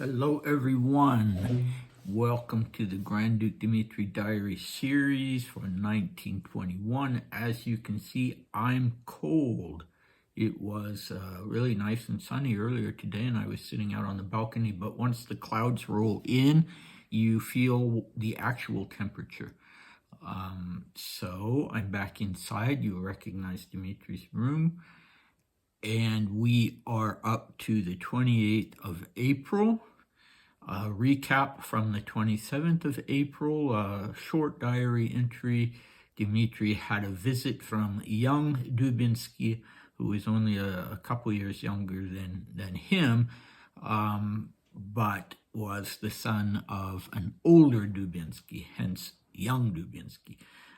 Hello, everyone. Welcome to the Grand Duke Dmitri Diary series for 1921. As you can see, I'm cold. It was really nice and sunny earlier today, and I was sitting out on the balcony. But once the clouds roll in, you feel the actual temperature. So I'm back inside. You recognize Dimitri's room. And we are up to the 28th of April. Recap from the 27th of April, a short diary entry. Dmitri had a visit from young Dubinsky, who is only a couple years younger than him, but was the son of an older Dubinsky, hence young Dubinsky.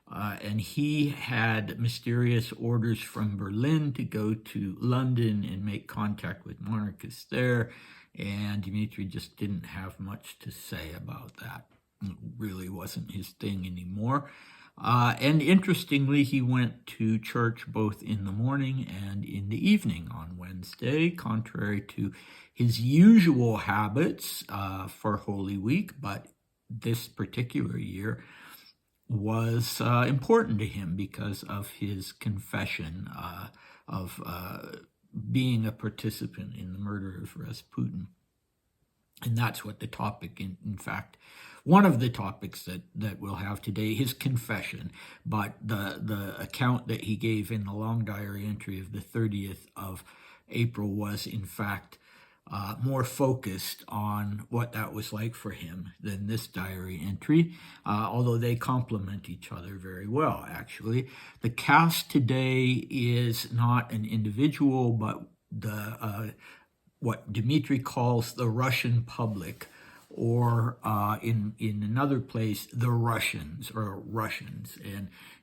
And he had mysterious orders from Berlin to go to London and make contact with monarchists there. And Dmitri just didn't have much to say about that. It really wasn't his thing anymore. And interestingly, he went to church both in the morning and in the evening on Wednesday, contrary to his usual habits for Holy Week. But this particular year was important to him because of his confession of being a participant in the murder of Rasputin. And that's what the topic, in fact, one of the topics that we'll have today, his confession. But the account that he gave in the long diary entry of the 30th of April was, in fact, more focused on what that was like for him than this diary entry, although they complement each other very well, actually. The cast today is not an individual, but the what Dmitri calls the Russian public, or in another place, the Russians, or Russians.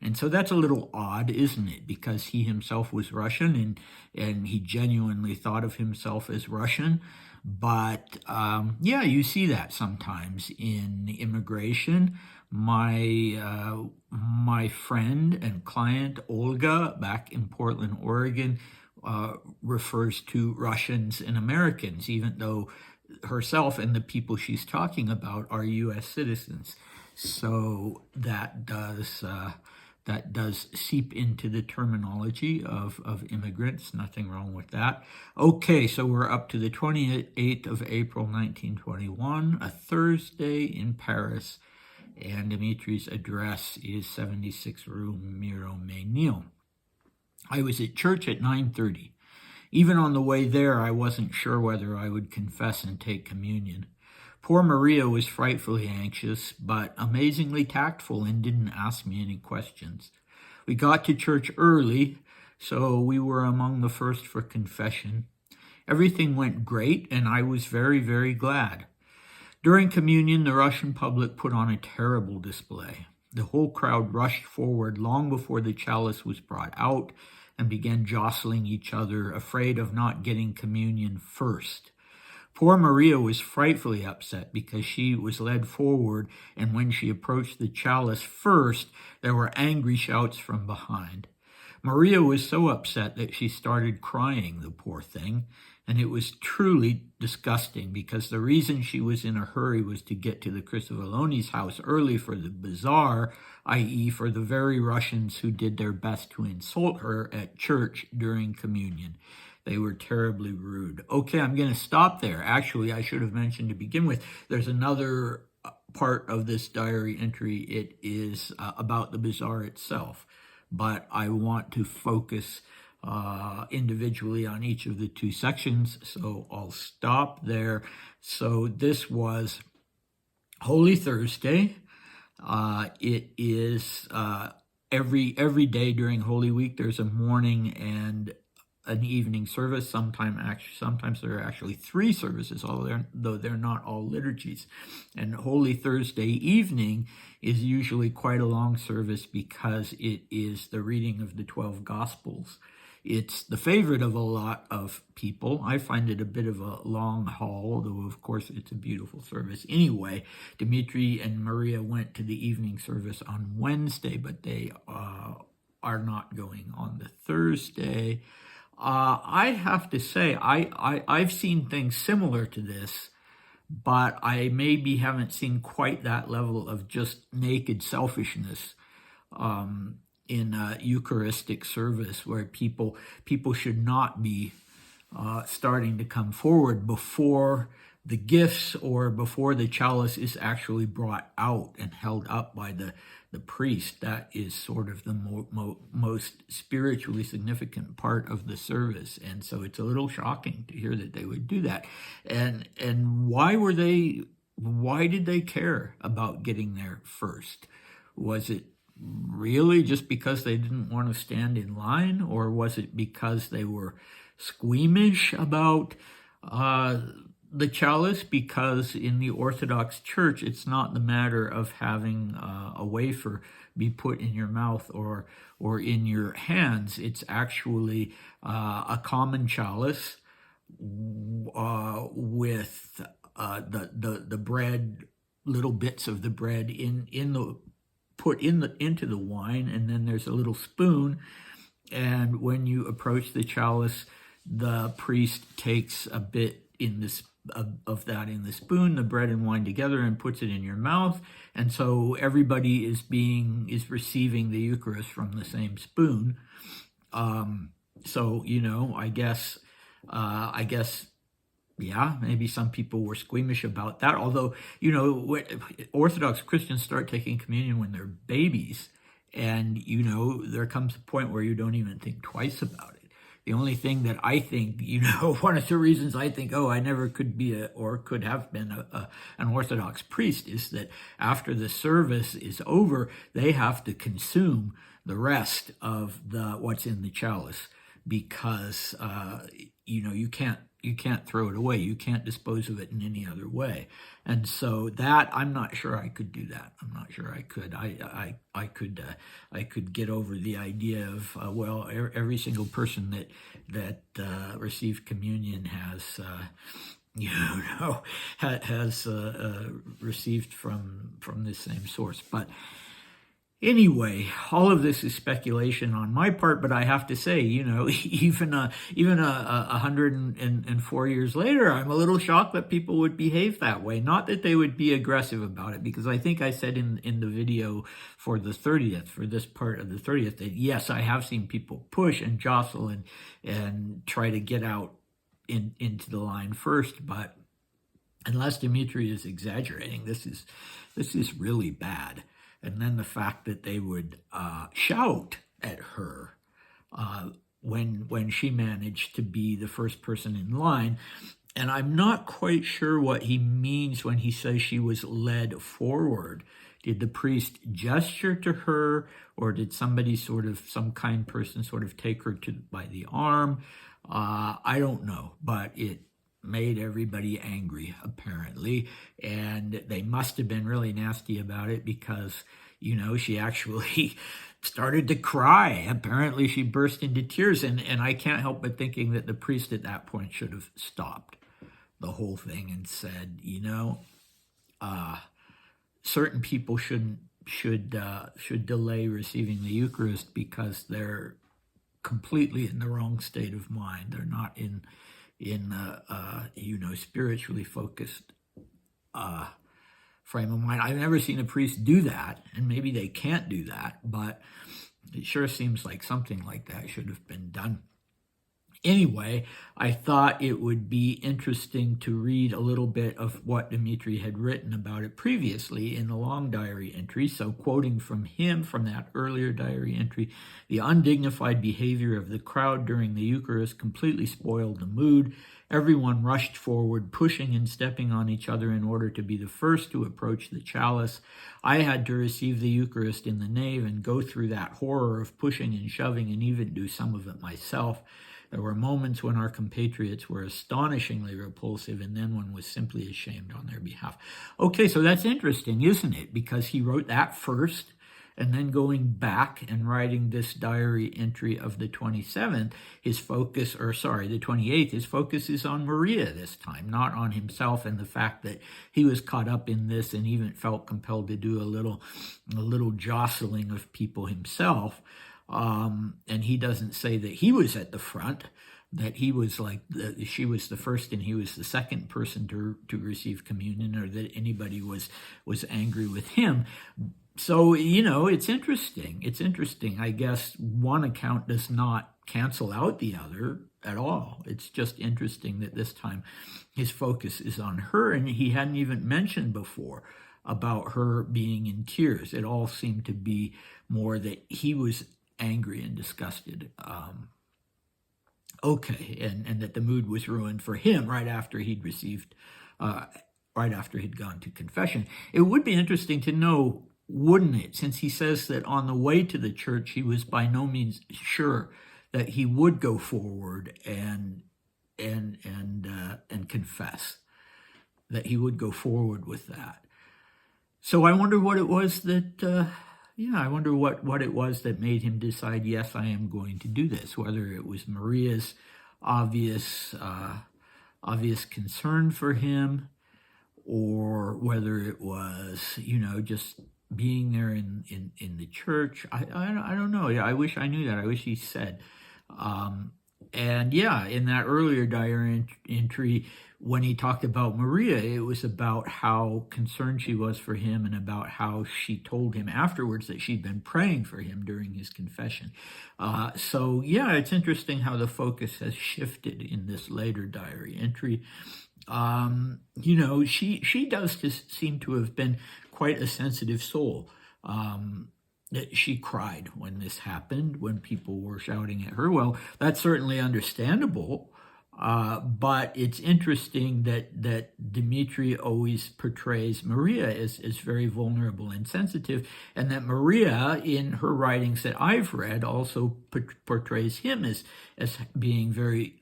And so that's a little odd, isn't it? Because he himself was Russian, and he genuinely thought of himself as Russian. But yeah, you see that sometimes in immigration. My friend and client, Olga, back in Portland, Oregon, refers to Russians and Americans, even though herself and the people she's talking about are U.S. citizens. So that does seep into the terminology of immigrants. Nothing wrong with that. Okay, so we're up to the 28th of April, 1921, a Thursday in Paris, and Dimitri's address is 76 Rue Miromesnil. I was at church at 9:30. Even on the way there, I wasn't sure whether I would confess and take communion. Poor Maria was frightfully anxious, but amazingly tactful and didn't ask me any questions. We got to church early, so we were among the first for confession. Everything went great, and I was very, very glad. During communion, the Russian public put on a terrible display. The whole crowd rushed forward long before the chalice was brought out and began jostling each other, afraid of not getting communion first. Poor Maria was frightfully upset because she was led forward, and when she approached the chalice first, there were angry shouts from behind. Maria was so upset that she started crying, the poor thing, and it was truly disgusting because the reason she was in a hurry was to get to the Cristovolonis' house early for the bazaar, i.e. for the very Russians who did their best to insult her at church during communion. They were terribly rude. Okay, I'm going to stop there. Actually, I should have mentioned to begin with, there's another part of this diary entry. It is about the bazaar itself, but I want to focus individually on each of the two sections, so I'll stop there. So this was Holy Thursday. It is every day during Holy Week. There's a morning and an evening service. Sometimes there are actually three services, though they're not all liturgies. And Holy Thursday evening is usually quite a long service because it is the reading of the 12 Gospels. It's the favorite of a lot of people. I find it a bit of a long haul, though of course it's a beautiful service. Anyway, Dmitri and Maria went to the evening service on Wednesday, but they are not going on the Thursday. I have to say, I've seen things similar to this but I maybe haven't seen quite that level of just naked selfishness in a Eucharistic service, where people should not be starting to come forward before the gifts or before the chalice is actually brought out and held up by the priest. That is sort of the most spiritually significant part of the service. And so it's a little shocking to hear that they would do that. And why did they care about getting there first? Was it really just because they didn't want to stand in line, or was it because they were squeamish about the chalice? Because in the Orthodox Church, it's not the matter of having a wafer be put in your mouth or in your hands. It's actually a common chalice with the bread, little bits of the bread into the wine, and then there's a little spoon. And when you approach the chalice, the priest takes a bit of that in the spoon, the bread and wine together, and puts it in your mouth. And so everybody is receiving the Eucharist from the same spoon. So I guess yeah, maybe some people were squeamish about that. Although, Orthodox Christians start taking communion when they're babies, and there comes a point where you don't even think twice about it. The only thing that I think, one of the reasons I think, I never could be or could have been an Orthodox priest, is that after the service is over, they have to consume the rest of what's in the chalice, because you can't throw it away. You can't dispose of it in any other way. And so that, I'm not sure I could do that. I'm not sure I could. I could get over the idea of every single person that received communion has received from the same source. But anyway, all of this is speculation on my part, but I have to say, even 104 years later, I'm a little shocked that people would behave that way. Not that they would be aggressive about it, because I think I said in the video for the 30th, for this part of the 30th, that yes, I have seen people push and jostle and try to get out into the line first, but unless Dmitri is exaggerating, this is really bad. And then the fact that they would shout at her when she managed to be the first person in line. And I'm not quite sure what he means when he says she was led forward. Did the priest gesture to her, or did somebody some kind person take her by the arm? I don't know, but it made everybody angry, apparently, and they must have been really nasty about it, because she actually started to cry. Apparently she burst into tears, and I can't help but thinking that the priest at that point should have stopped the whole thing and said, certain people should delay receiving the Eucharist because they're completely in the wrong state of mind. They're not in spiritually focused frame of mind. I've never seen a priest do that, and maybe they can't do that, but it sure seems like something like that should have been done. Anyway, I thought it would be interesting to read a little bit of what Dmitri had written about it previously in the long diary entry. So, quoting from him from that earlier diary entry, the undignified behavior of the crowd during the Eucharist completely spoiled the mood. Everyone rushed forward, pushing and stepping on each other in order to be the first to approach the chalice. I had to receive the Eucharist in the nave and go through that horror of pushing and shoving, and even do some of it myself. There were moments when our compatriots were astonishingly repulsive, and then one was simply ashamed on their behalf. Okay, so that's interesting, isn't it? Because he wrote that first, and then going back and writing this diary entry of the 27th, the 28th, his focus is on Maria this time, not on himself, and the fact that he was caught up in this and even felt compelled to do a little jostling of people himself. And he doesn't say that he was at the front, that he was like she was the first and he was the second person to receive communion, or that anybody was angry with him. So, it's interesting. It's interesting. I guess one account does not cancel out the other at all. It's just interesting that this time his focus is on her, and he hadn't even mentioned before about her being in tears. It all seemed to be more that he was angry and disgusted. And that the mood was ruined for him right after he'd received, right after he'd gone to confession. It would be interesting to know, wouldn't it, since he says that on the way to the church he was by no means sure that he would go forward and confess, that he would go forward with that. So I wonder what it was that, I wonder what it was that made him decide, yes, I am going to do this, whether it was Maria's obvious concern for him, or whether it was, just being there in the church. I don't know. I wish I knew that. I wish he said. And yeah, in that earlier diary entry, when he talked about Maria, it was about how concerned she was for him, and about how she told him afterwards that she'd been praying for him during his confession. So yeah, it's interesting how the focus has shifted in this later diary entry. She does seem to have been quite a sensitive soul. She cried when this happened, when people were shouting at her. Well, that's certainly understandable, but it's interesting that Dmitri always portrays Maria as very vulnerable and sensitive, and that Maria, in her writings that I've read, also portrays him as being very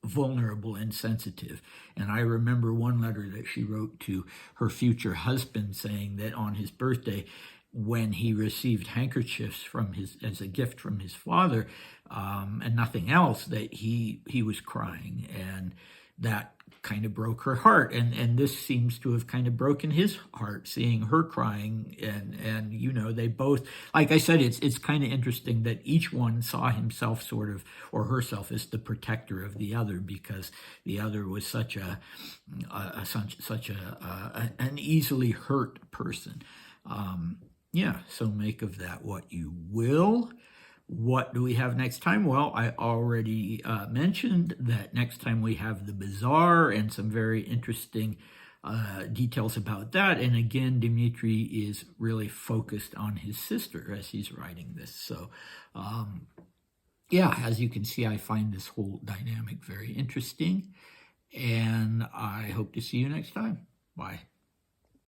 vulnerable and sensitive. And I remember one letter that she wrote to her future husband saying that on his birthday, when he received handkerchiefs as a gift from his father, and nothing else, that he was crying, and that kind of broke her heart. And this seems to have kind of broken his heart, seeing her crying. And they both, like I said, it's kind of interesting that each one saw himself sort of, or herself, as the protector of the other, because the other was such an easily hurt person. So make of that what you will. What do we have next time? Well, I already mentioned that next time we have the bazaar and some very interesting details about that. And again, Dmitri is really focused on his sister as he's writing this. So, as you can see, I find this whole dynamic very interesting. And I hope to see you next time. Bye.